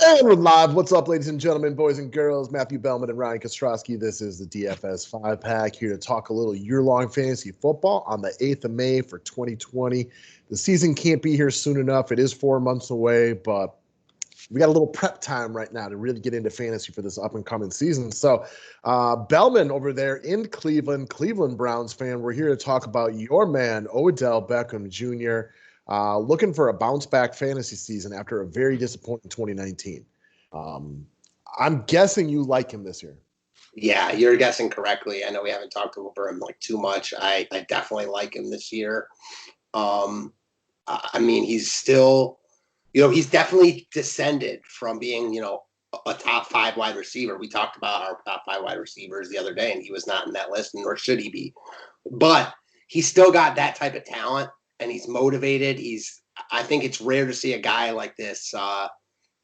And we're live. What's up, ladies and gentlemen, boys and girls? Matthew Bellman and Ryan Kostrowski. This is the DFS 5-pack here to talk a little year-long fantasy football on the 8th of May for 2020. The season can't be here soon enough. It is 4 months away, but we got a little prep time right now to really get into fantasy for this up-and-coming season. So Bellman over there in Cleveland, Cleveland Browns fan, we're here to talk about your man, Odell Beckham Jr., looking for a bounce-back fantasy season after a very disappointing 2019. I'm guessing you like him this year. Yeah, you're guessing correctly. I know we haven't talked over him like too much. I definitely like him this year. I mean, he's still, he's definitely descended from being, a top 5 wide receiver. We talked about our top 5 wide receivers the other day, and he was not in that list, nor should he be. But he's still got that type of talent, and he's motivated. I think it's rare to see a guy like this,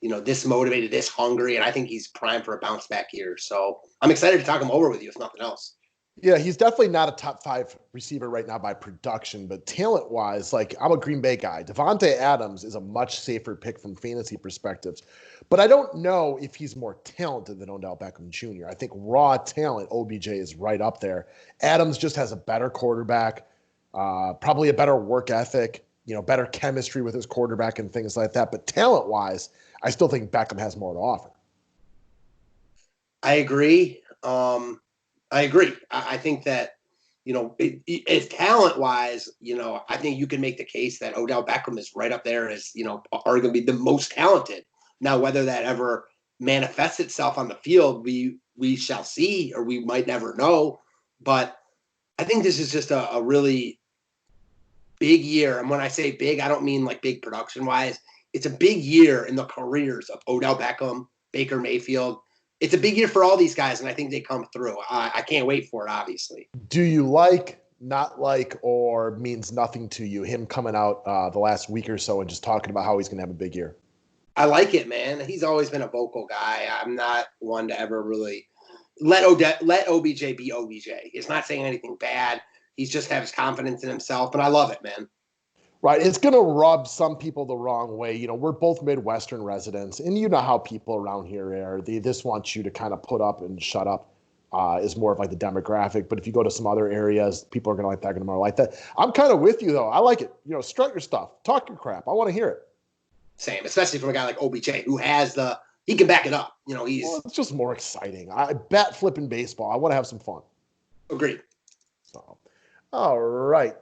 this motivated, this hungry, and I think he's primed for a bounce back year. So I'm excited to talk him over with you, if nothing else. Yeah, he's definitely not a top 5 receiver right now by production, but talent-wise, I'm a Green Bay guy. Devontae Adams is a much safer pick from fantasy perspectives, but I don't know if he's more talented than Odell Beckham Jr. I think raw talent, OBJ is right up there. Adams just has a better quarterback, probably a better work ethic, better chemistry with his quarterback and things like that. But talent-wise, I still think Beckham has more to offer. I agree. I think that, if talent-wise, I think you can make the case that Odell Beckham is right up there as, arguably the most talented. Now, whether that ever manifests itself on the field, we shall see, or we might never know. But I think this is just a really big year. And when I say big, I don't mean like big production-wise. It's a big year in the careers of Odell Beckham, Baker Mayfield. It's a big year for all these guys, and I think they come through. I can't wait for it, obviously. Do you like, not like, or means nothing to you, him coming out the last week or so and just talking about how he's going to have a big year? I like it, man. He's always been a vocal guy. I'm not one to ever really let OBJ be OBJ. It's not saying anything bad. He's just has confidence in himself, and I love it, man. Right. It's going to rub some people the wrong way. We're both Midwestern residents, and you know how people around here are. They just want you to kind of put up and shut up is more of like the demographic. But if you go to some other areas, people are going to like that, going to more like that. I'm kind of with you, though. I like it. Strut your stuff. Talk your crap. I want to hear it. Same, especially from a guy like OBJ who has he can back it up. It's just more exciting. I bet flipping baseball. I want to have some fun. Agreed. So. All right.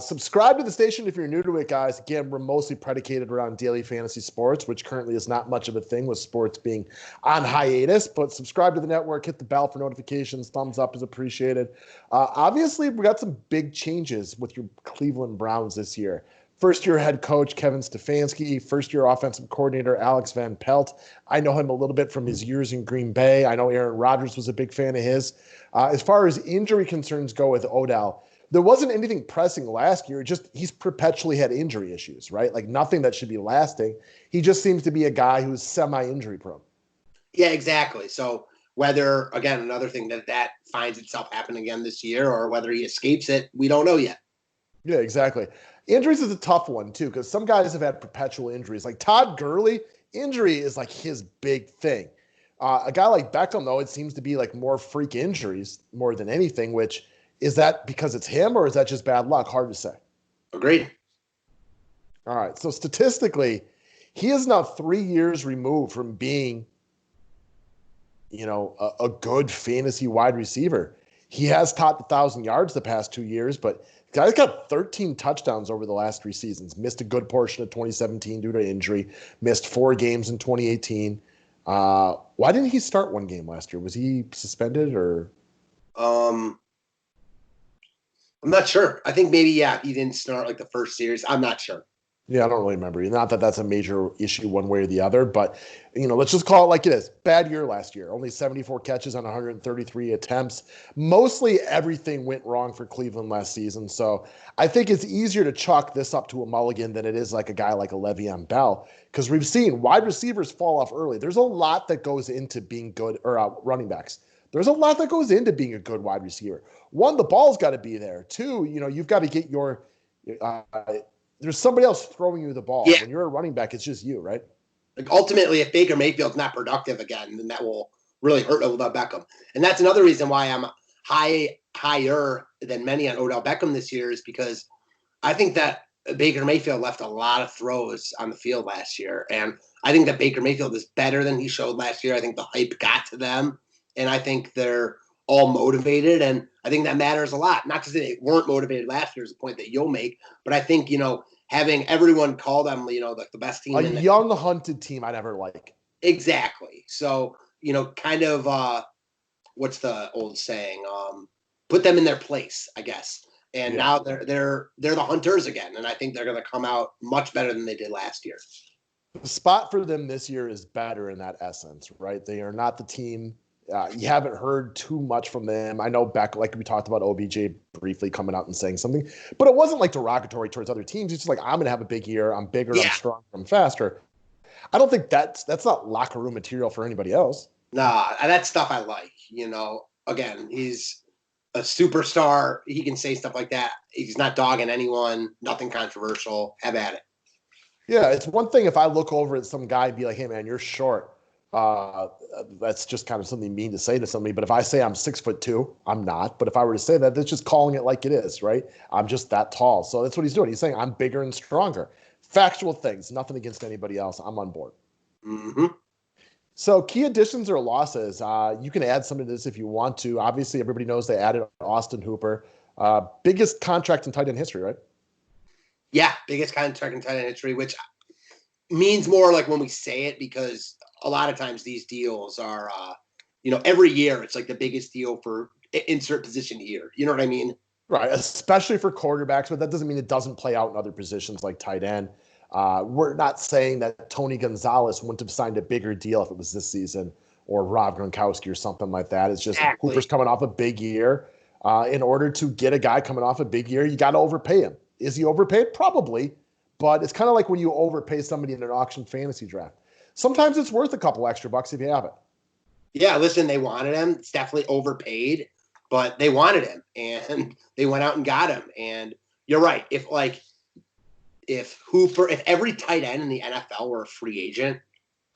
Subscribe to the station if you're new to it, guys. Again, we're mostly predicated around daily fantasy sports, which currently is not much of a thing with sports being on hiatus. But subscribe to the network, hit the bell for notifications. Thumbs up is appreciated. Obviously, we got some big changes with your Cleveland Browns this year. First-year head coach Kevin Stefanski, first-year offensive coordinator Alex Van Pelt. I know him a little bit from his years in Green Bay. I know Aaron Rodgers was a big fan of his. As far as injury concerns go with Odell, there wasn't anything pressing last year. He's perpetually had injury issues, right? Like nothing that should be lasting. He just seems to be a guy who's semi-injury prone. Yeah, exactly. So whether, again, another thing that finds itself happening again this year or whether he escapes it, we don't know yet. Yeah, exactly. Injuries is a tough one, too, because some guys have had perpetual injuries. Like Todd Gurley, injury is like his big thing. A guy like Beckham, though, it seems to be like more freak injuries more than anything, which is that because it's him or is that just bad luck? Hard to say. Agreed. All right. So statistically, he is now 3 years removed from being, a good fantasy wide receiver. He has topped 1,000 yards the past 2 years, but the guy's got 13 touchdowns over the last 3 seasons. Missed a good portion of 2017 due to injury. Missed 4 games in 2018. Why didn't he start one game last year? Was he suspended or? I'm not sure. I think maybe, he didn't start like the first series. I'm not sure. Yeah, I don't really remember. Not that that's a major issue one way or the other, but, let's just call it like it is. Bad year last year. Only 74 catches on 133 attempts. Mostly everything went wrong for Cleveland last season. So I think it's easier to chalk this up to a mulligan than it is like a guy like a Le'Veon Bell, because we've seen wide receivers fall off early. There's a lot that goes into being good, or running backs. There's a lot that goes into being a good wide receiver. One, the ball's got to be there. Two, you've got to get there's somebody else throwing you the ball. Yeah. When you're a running back, it's just you, right? Like ultimately, if Baker Mayfield's not productive again, then that will really hurt Odell Beckham. And that's another reason why I'm higher than many on Odell Beckham this year, is because I think that Baker Mayfield left a lot of throws on the field last year. And I think that Baker Mayfield is better than he showed last year. I think the hype got to them, and I think they're all motivated. And I think that matters a lot. Not to say they weren't motivated last year is the point that you'll make, but I think, having everyone call them, like the best team. A young hunted team I never like. Exactly. So, kind of, what's the old saying? Put them in their place, I guess. And now they're the hunters again, and I think they're going to come out much better than they did last year. The spot for them this year is better in that essence, right? They are not the team. You haven't heard too much from them. I know back, like we talked about OBJ briefly coming out and saying something, but it wasn't like derogatory towards other teams. It's just like, I'm going to have a big year. I'm bigger. I'm stronger. I'm faster. I don't think that's not locker room material for anybody else. Nah, that stuff I like. Again, he's a superstar. He can say stuff like that. He's not dogging anyone. Nothing controversial. Have at it. Yeah, it's one thing if I look over at some guy and be like, hey, man, you're short. That's just kind of something mean to say to somebody. But if I say I'm 6'2", I'm not. But if I were to say that, that's just calling it like it is, right? I'm just that tall. So that's what he's doing. He's saying I'm bigger and stronger. Factual things, nothing against anybody else. I'm on board. Mm-hmm. So key additions or losses, you can add some of this if you want to. Obviously, everybody knows they added Austin Hooper. Biggest contract in tight end history, right? Yeah, biggest contract in tight end history, which means more like when we say it, because a lot of times these deals are, every year it's like the biggest deal for insert position here. You know what I mean? Right, especially for quarterbacks, but that doesn't mean it doesn't play out in other positions like tight end. We're not saying that Tony Gonzalez wouldn't have signed a bigger deal if it was this season, or Rob Gronkowski or something like that. It's just Hooper's coming off a big year. In order to get a guy coming off a big year, you got to overpay him. Is he overpaid? Probably, but it's kind of like when you overpay somebody in an auction fantasy draft. Sometimes it's worth a couple extra bucks if you have it. Yeah, listen, they wanted him. It's definitely overpaid, but they wanted him, and they went out and got him. And you're right. If every tight end in the NFL were a free agent,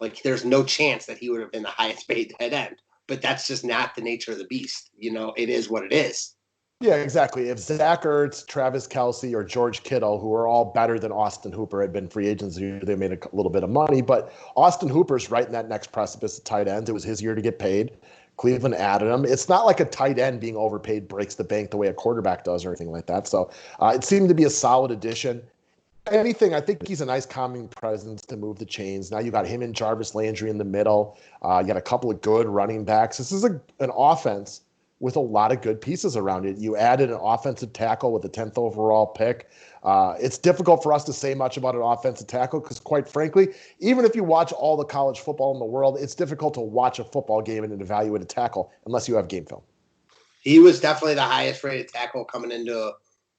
like there's no chance that he would have been the highest paid tight end. But that's just not the nature of the beast. It is what it is. Yeah, exactly. If Zach Ertz, Travis Kelce, or George Kittle, who are all better than Austin Hooper, had been free agents, they made a little bit of money. But Austin Hooper's right in that next precipice of tight ends. It was his year to get paid. Cleveland added him. It's not like a tight end being overpaid breaks the bank the way a quarterback does or anything like that. So it seemed to be a solid addition. Anything, I think he's a nice calming presence to move the chains. Now you got him and Jarvis Landry in the middle. You got a couple of good running backs. This is an offense with a lot of good pieces around it. You added an offensive tackle with the 10th overall pick. It's difficult for us to say much about an offensive tackle because, quite frankly, even if you watch all the college football in the world, it's difficult to watch a football game and evaluate a tackle unless you have game film. He was definitely the highest rated tackle coming into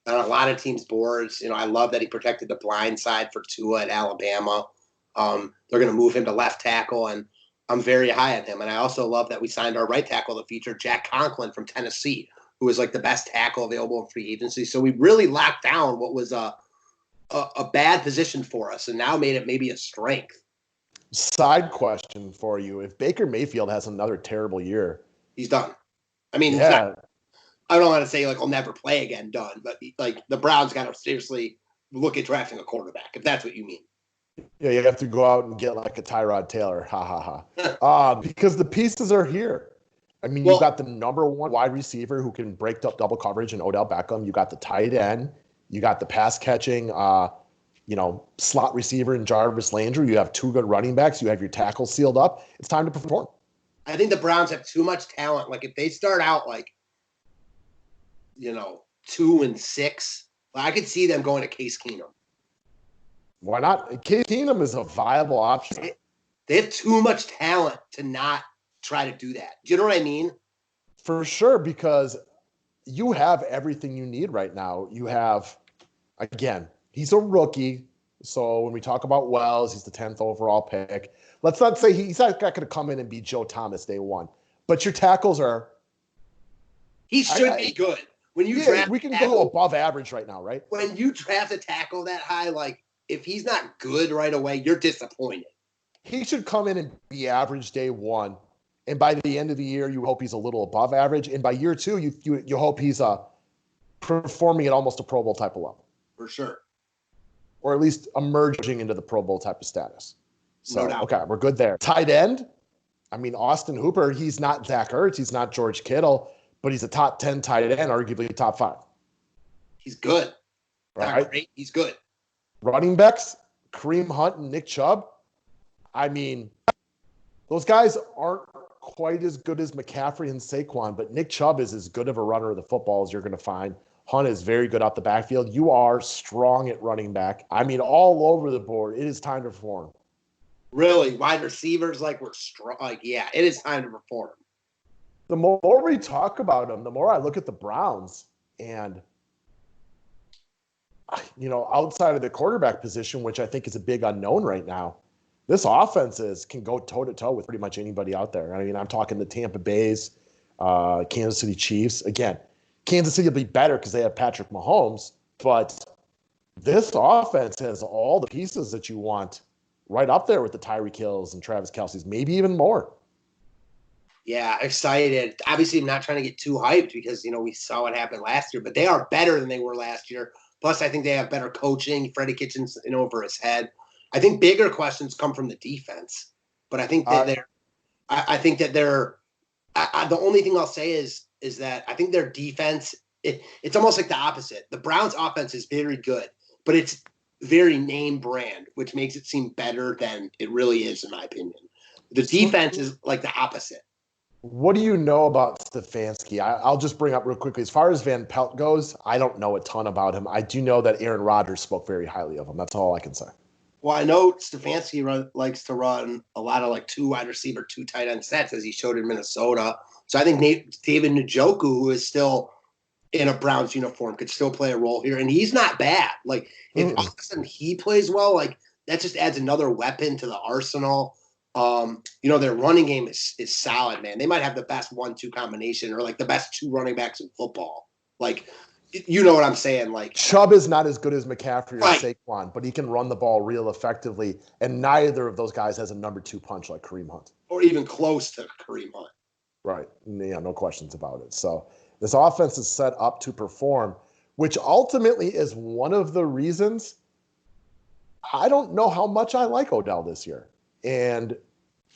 on a lot of teams' boards. I love that he protected the blind side for Tua at Alabama. They're going to move him to left tackle, and I'm very high on him. And I also love that we signed our right tackle to feature Jack Conklin from Tennessee, who was like the best tackle available in free agency. So we really locked down what was a bad position for us and now made it maybe a strength. Side question for you. If Baker Mayfield has another terrible year, he's done. I mean, he's not, I don't want to say like he'll never play again, done, but like the Browns got to seriously look at drafting a quarterback, if that's what you mean. Yeah, you have to go out and get like a Tyrod Taylor, because the pieces are here. I mean, you've got the number one wide receiver who can break up double coverage in Odell Beckham. You got the tight end. You got the pass catching, slot receiver in Jarvis Landry. You have two good running backs. You have your tackle sealed up. It's time to perform. I think the Browns have too much talent. Like if they start out 2-6, I could see them going to Case Keenum. Why not? Case Keenum is a viable option. They have too much talent to not try to do that. Do you know what I mean? For sure, because you have everything you need right now. You have, again, he's a rookie. So when we talk about Wells, he's the 10th overall pick. Let's not say he's not going to come in and be Joe Thomas day one. But your tackles are. He should be good. When you draft we can go above average right now, right? When you draft a tackle that high, like if he's not good right away, you're disappointed. he should come in and be average day one. And by the end of the year, you hope he's a little above average. And by year two, you hope he's performing at almost a Pro Bowl type of level. For sure. Or at least emerging into the Pro Bowl type of status. So, No doubt. Okay, we're good there. Tight end. I mean, Austin Hooper, he's not Zach Ertz. He's not George Kittle, but he's a top 10 tight end, arguably top 5. He's good. Right? Not great. He's good. Running backs, Kareem Hunt and Nick Chubb. I mean, those guys aren't quite as good as McCaffrey and Saquon, but Nick Chubb is as good of a runner of the football as you're going to find. Hunt is very good out the backfield. You are strong at running back. I mean, all over the board. It is time to perform. Really, wide receivers, like, we're strong. Like, yeah, it is time to perform. The more we talk about them, the more I look at the Browns and, outside of the quarterback position, which I think is a big unknown right now, this offense can go toe-to-toe with pretty much anybody out there. I mean, I'm talking the Tampa Bays, Kansas City Chiefs. Again, Kansas City will be better because they have Patrick Mahomes, but this offense has all the pieces that you want right up there with the Tyreek Hills and Travis Kelce's, maybe even more. Yeah, excited. Obviously, I'm not trying to get too hyped because, we saw what happened last year, but they are better than they were last year. Plus, I think they have better coaching. Freddie Kitchens in over his head. I think bigger questions come from the defense, but I think that the only thing I'll say is that I think their defense, it's almost like the opposite. The Browns offense is very good, but it's very name brand, which makes it seem better than it really is, in my opinion. The defense is like the opposite. What do you know about Stefanski? I'll just bring up real quickly. As far as Van Pelt goes, I don't know a ton about him. I do know that Aaron Rodgers spoke very highly of him. That's all I can say. Well, I know Stefanski likes to run a lot of like 2 wide receiver, 2 tight end sets, as he showed in Minnesota. So I think David Njoku, who is still in a Browns uniform, could still play a role here. And he's not bad. Like, if all of a sudden he plays well, like, that just adds another weapon to the arsenal. Their running game is solid, man. They might have the best 1-2 combination, or like the best 2 running backs in football. Like, you know what I'm saying? Like, Chubb is not as good as McCaffrey or right. Saquon, but he can run the ball real effectively. And neither of those guys has a number 2 punch like Kareem Hunt. Or even close to Kareem Hunt. Right. Yeah, no questions about it. So this offense is set up to perform, which ultimately is one of the reasons I don't know how much I like Odell this year. And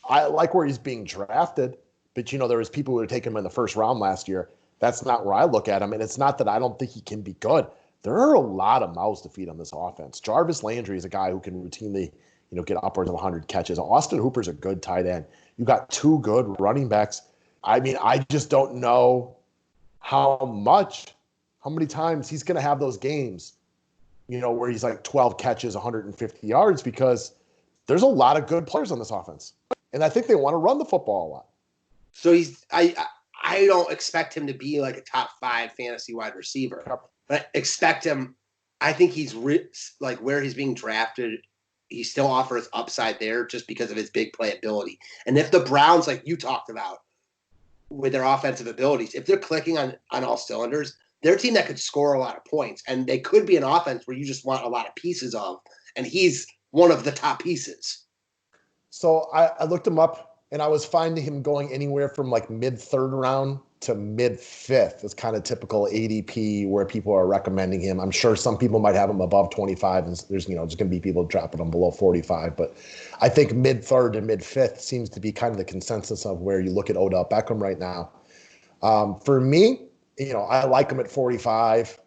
I like where he's being drafted, but there was people who would take him in the first round last year. That's not where I look at him. And it's not that I don't think he can be good. There are a lot of mouths to feed on this offense. Jarvis Landry is a guy who can routinely, get upwards of 100 catches. Austin Hooper's a good tight end. You got 2 good running backs. I mean, I just don't know how many times he's going to have those games, where he's like 12 catches, 150 yards, because there's a lot of good players on this offense. And I think they want to run the football a lot. So I don't expect him to be like a top 5 fantasy wide receiver, but I expect him. I think he's like where he's being drafted. He still offers upside there just because of his big playability. And if the Browns, like you talked about, with their offensive abilities, if they're clicking on all cylinders, they're a team that could score a lot of points. And they could be an offense where you just want a lot of pieces of. And he's one of the top pieces. So I looked him up, and I was finding him going anywhere from like mid-3rd round to mid-5th. It's kind of typical ADP where people are recommending him. I'm sure some people might have him above 25, and there's there's going to be people dropping him below 45. But I think mid-3rd to mid-5th seems to be kind of the consensus of where you look at Odell Beckham right now. For me, I like him at 45.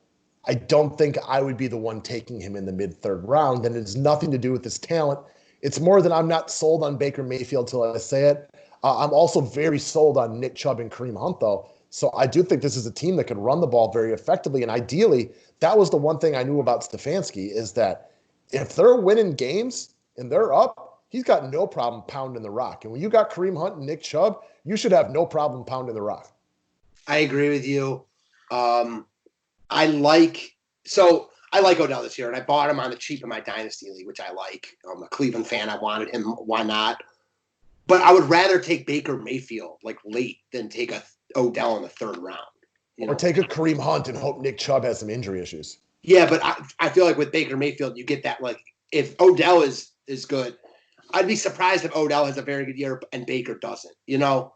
I don't think I would be the one taking him in the mid-3rd round, and it has nothing to do with his talent. It's more than I'm not sold on Baker Mayfield till I say it. I'm also very sold on Nick Chubb and Kareem Hunt, though. So I do think this is a team that can run the ball very effectively. And ideally, that was the one thing I knew about Stefanski, is that if they're winning games and they're up, he's got no problem pounding the rock. And when you got Kareem Hunt and Nick Chubb, you should have no problem pounding the rock. I agree with you. I like Odell this year, and I bought him on the cheap in my Dynasty League, which I like. I'm a Cleveland fan. I wanted him. Why not? But I would rather take Baker Mayfield like late than take a Odell in the 3rd round. Or take a Kareem Hunt and hope Nick Chubb has some injury issues. Yeah, but I feel like with Baker Mayfield, you get that, like, if Odell is good, I'd be surprised if Odell has a very good year and Baker doesn't, you know?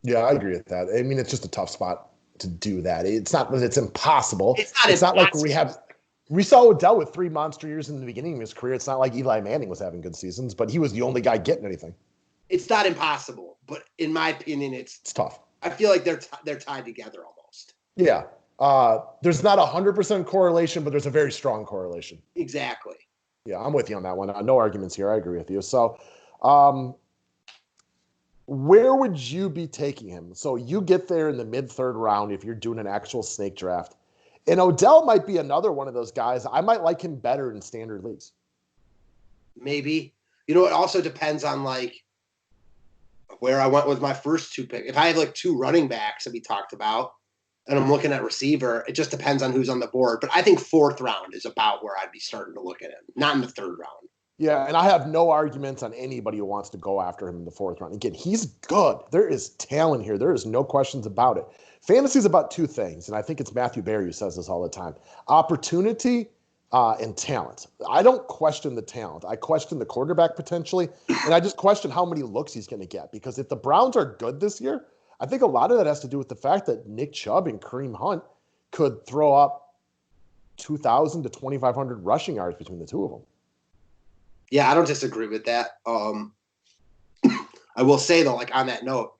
Yeah, I agree with that. I mean, it's just a tough spot to do that. It's not that it's impossible. It's not like we saw Odell with 3 monster years in the beginning of his career. It's not like Eli Manning was having good seasons, but he was the only guy getting anything. It's not impossible, but in my opinion, it's tough. I feel like they're tied together almost. Yeah. There's not 100% correlation, but there's a very strong correlation. Exactly. Yeah, I'm with you on that one. No arguments here. I agree with you. So, where would you be taking him? So you get there in the mid-third round if you're doing an actual snake draft. And Odell might be another one of those guys. I might like him better in standard leagues. Maybe. You know, it also depends on, like, where I went with my first 2 picks. If I have, like, 2 running backs that we talked about, and I'm looking at receiver, it just depends on who's on the board. But I think 4th round is about where I'd be starting to look at him, not in the 3rd round. Yeah, and I have no arguments on anybody who wants to go after him in the 4th round. Again, he's good. There is talent here. There is no questions about it. Fantasy is about 2 things, and I think it's Matthew Berry who says this all the time. Opportunity and talent. I don't question the talent. I question the quarterback potentially, and I just question how many looks he's going to get. Because if the Browns are good this year, I think a lot of that has to do with the fact that Nick Chubb and Kareem Hunt could throw up 2,000 to 2,500 rushing yards between the 2 of them. Yeah, I don't disagree with that. I will say, though, like, on that note,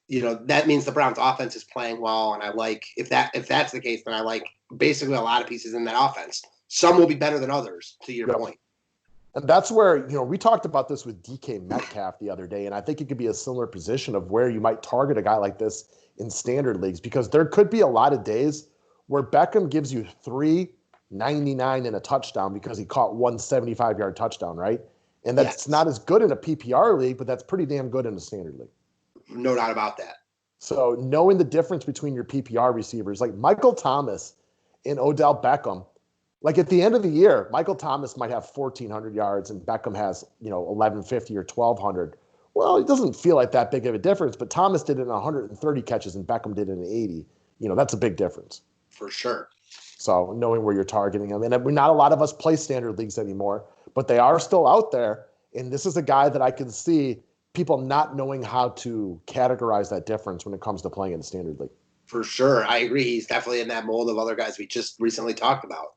you know, that means the Browns offense is playing well. And I like, if that's the case, then I like basically a lot of pieces in that offense. Some will be better than others, to your point. And that's where, you know, we talked about this with DK Metcalf the other day. And I think it could be a similar position of where you might target a guy like this in standard leagues, because there could be a lot of days where Beckham gives you 399 and a touchdown because he caught 175-yard touchdown, right? And that's not as good in a PPR league, but that's pretty damn good in a standard league. No doubt about that. So knowing the difference between your PPR receivers, like Michael Thomas and Odell Beckham, like at the end of the year, Michael Thomas might have 1,400 yards and Beckham has, 1,150 or 1,200. Well, it doesn't feel like that big of a difference, but Thomas did it in 130 catches and Beckham did it in 80. That's a big difference. For sure. So knowing where you're targeting them. And not a lot of us play standard leagues anymore, but they are still out there. And this is a guy that I can see people not knowing how to categorize that difference when it comes to playing in the standard league. For sure. I agree. He's definitely in that mold of other guys we just recently talked about.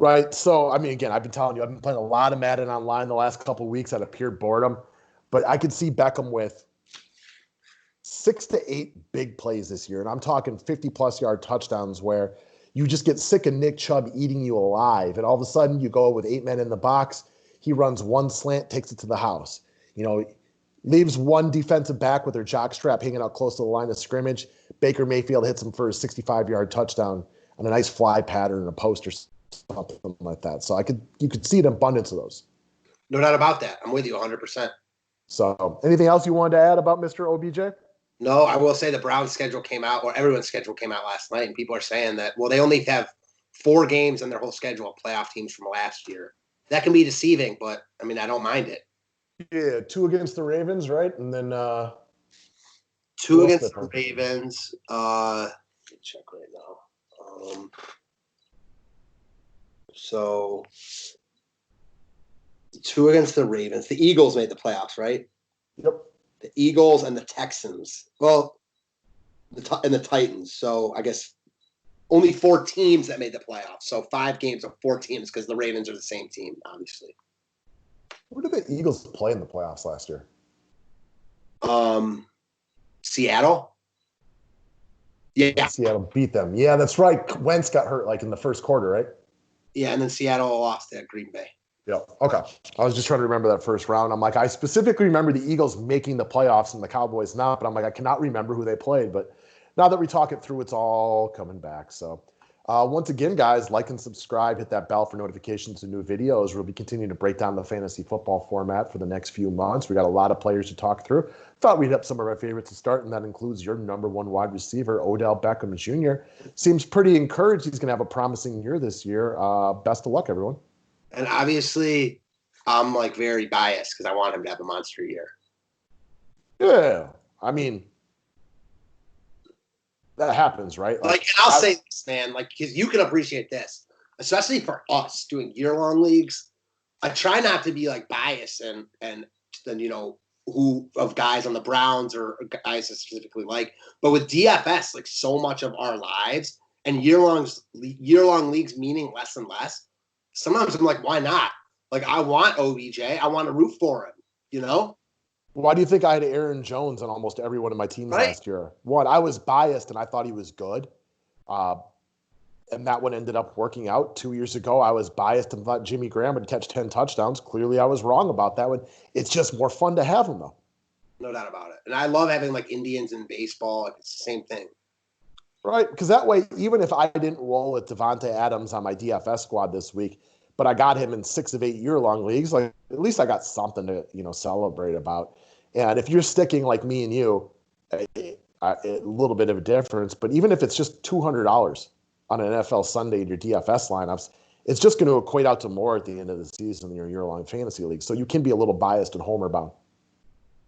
Right. So, I mean, again, I've been telling you, I've been playing a lot of Madden online the last couple of weeks out of pure boredom, but I could see Beckham with 6 to 8 big plays this year. And I'm talking 50-plus yard touchdowns where you just get sick of Nick Chubb eating you alive. And all of a sudden you go with 8 men in the box. He runs one slant, takes it to the house. Leaves one defensive back with their jock strap hanging out close to the line of scrimmage. Baker Mayfield hits him for a 65-yard touchdown on a nice fly pattern and a post or something like that. So you could see an abundance of those. No doubt about that. I'm with you 100%. So anything else you wanted to add about Mr. OBJ? No, I will say the Browns schedule came out, or everyone's schedule came out last night, and people are saying that, well, they only have 4 games in their whole schedule of playoff teams from last year. That can be deceiving, but, I mean, I don't mind it. Yeah, 2 against the Ravens, right? And then 2 against the Ravens. Let me check right now. So 2 against the Ravens. The Eagles made the playoffs, right? Yep. The Eagles and the Texans. Well, and the Titans. So I guess only 4 teams that made the playoffs. So 5 games of 4 teams because the Ravens are the same team, obviously. Where did the Eagles play in the playoffs last year? Seattle. Yeah. Seattle beat them. Yeah, that's right. Wentz got hurt like in the first quarter, right? Yeah, and then Seattle lost at Green Bay. Yeah. Okay. I was just trying to remember that first round. I'm like, I specifically remember the Eagles making the playoffs and the Cowboys not, but I'm like, I cannot remember who they played. But now that we talk it through, it's all coming back. So once again, guys, like and subscribe, hit that bell for notifications of new videos. We'll be continuing to break down the fantasy football format for the next few months. We got a lot of players to talk through. Thought we'd hit up some of our favorites to start, and that includes your number 1 wide receiver, Odell Beckham Jr. Seems pretty encouraged. He's going to have a promising year this year. Best of luck, everyone. And obviously, I'm like very biased because I want him to have a monster year. Yeah. I mean, that happens, right? And I'll say this, man, because you can appreciate this, especially for us doing year-long leagues. I try not to be like biased and then who of guys on the Browns or guys I specifically like, but with DFS, like so much of our lives and year-long leagues meaning less and less. Sometimes I'm like, why not? Like I want OBJ, I want to root for him. Why do you think I had Aaron Jones on almost every one of my teams Right? last year? One, I was biased and I thought he was good. Uh, and that one ended up working out. 2 years ago, I was biased and thought Jimmy Graham would catch 10 touchdowns. Clearly, I was wrong about that one. It's just more fun to have him, though. No doubt about it. And I love having like Indians in baseball. Like, it's the same thing. Right? Because that way, even if I didn't roll with Devontae Adams on my DFS squad this week, but I got him in 6 of 8 year-long leagues, like at least I got something to celebrate about. And if you're sticking like me and you, a little bit of a difference. But even if it's just $200 on an NFL Sunday in your DFS lineups, it's just going to equate out to more at the end of the season in your year-long fantasy league. So you can be a little biased and homer bound.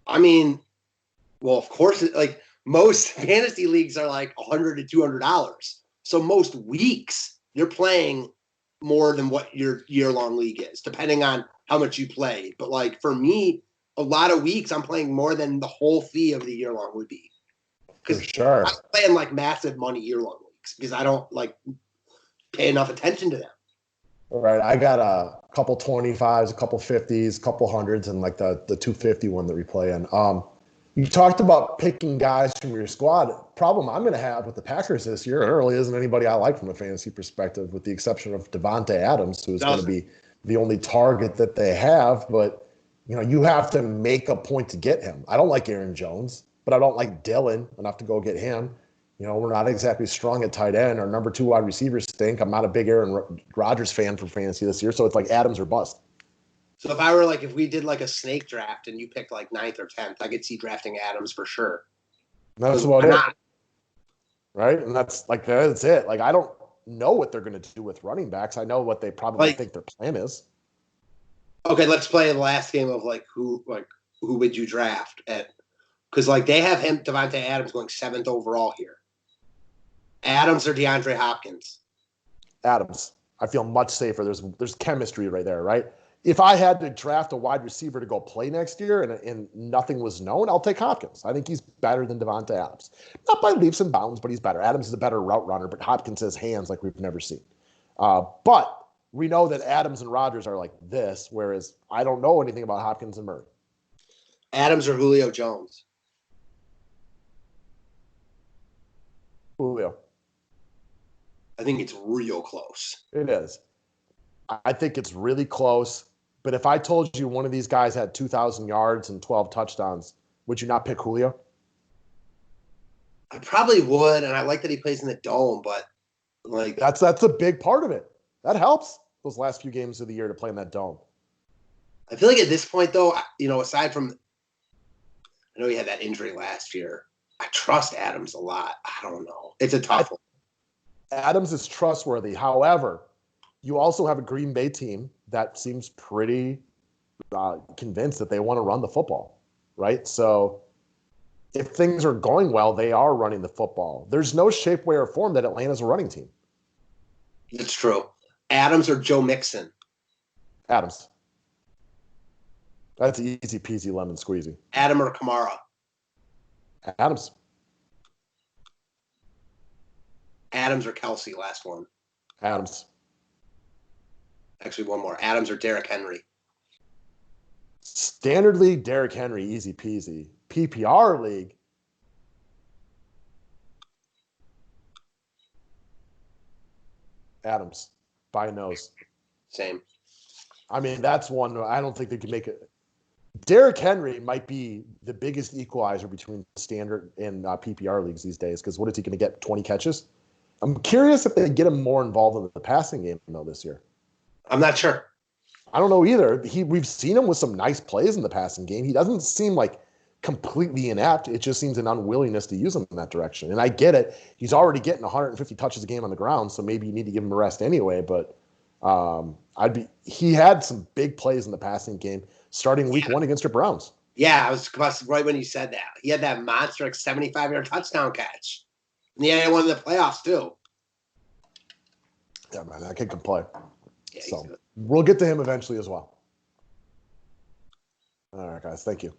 I mean, well, of course, like most fantasy leagues are like $100 to $200. So most weeks you're playing more than what your year-long league is, depending on how much you play. But like for me, a lot of weeks I'm playing more than the whole fee of the year-long would be. For Because sure. I'm playing like massive money year-long leagues because I don't like pay enough attention to them. All right. I got a couple 25s, a couple 50s, a couple hundreds, and like the 250 one that we play in. You talked about picking guys from your squad. Problem I'm going to have with the Packers this year, there really isn't anybody I like from a fantasy perspective, with the exception of Devontae Adams, who is going to be the only target that they have. But, you have to make a point to get him. I don't like Aaron Jones, but I don't like Dylan enough to go get him. We're not exactly strong at tight end. Our number 2 wide receivers stink. I'm not a big Aaron Rodgers fan for fantasy this year, so it's like Adams or bust. So if we did like a snake draft and you picked like 9th or 10th, I could see drafting Adams for sure. That's about it. Right? And that's it. Like, I don't know what they're going to do with running backs. I know what they probably think their plan is. Okay, let's play the last game of who would you draft at? Because they have Devontae Adams going 7th overall here. Adams or DeAndre Hopkins? Adams. I feel much safer. There's chemistry right there, right? If I had to draft a wide receiver to go play next year and nothing was known, I'll take Hopkins. I think he's better than Devontae Adams. Not by leaps and bounds, but he's better. Adams is a better route runner, but Hopkins has hands like we've never seen. But we know that Adams and Rodgers are like this, whereas I don't know anything about Hopkins and Murray. Adams or Julio Jones? Julio. I think it's real close. It is. I think it's really close. But if I told you one of these guys had 2,000 yards and 12 touchdowns, would you not pick Julio? I probably would, and I like that he plays in the dome, but that's a big part of it. That helps those last few games of the year to play in that dome. I feel like at this point, though, aside from, I know he had that injury last year, I trust Adams a lot. I don't know. It's a tough one. Adams is trustworthy. However, you also have a Green Bay team that seems pretty convinced that they want to run the football, right? So if things are going well, they are running the football. There's no shape, way, or form that Atlanta's a running team. It's true. Adams or Joe Mixon? Adams. That's easy peasy lemon squeezy. Adam or Kamara? Adams. Adams or Kelsey, last one. Adams. Actually, one more. Adams or Derrick Henry? Standard league, Derrick Henry, easy peasy. PPR league. Adams. By nose. Same. I mean, that's one I don't think they can make it. Derrick Henry might be the biggest equalizer between standard and PPR leagues these days, because what is he going to get, 20 catches? I'm curious if they get him more involved in the passing game, though, this year. I'm not sure. I don't know either. We've seen him with some nice plays in the passing game. He doesn't seem like completely inept. It just seems an unwillingness to use him in that direction. And I get it. He's already getting 150 touches a game on the ground, so maybe you need to give him a rest anyway. But he had some big plays in the passing game starting week 1 against the Browns. Yeah, I was right when you said that. He had that monster 75-yard touchdown catch. And he had one in the playoffs, too. Yeah, man, that kid can play. Yeah, so we'll get to him eventually as well. All right, guys. Thank you.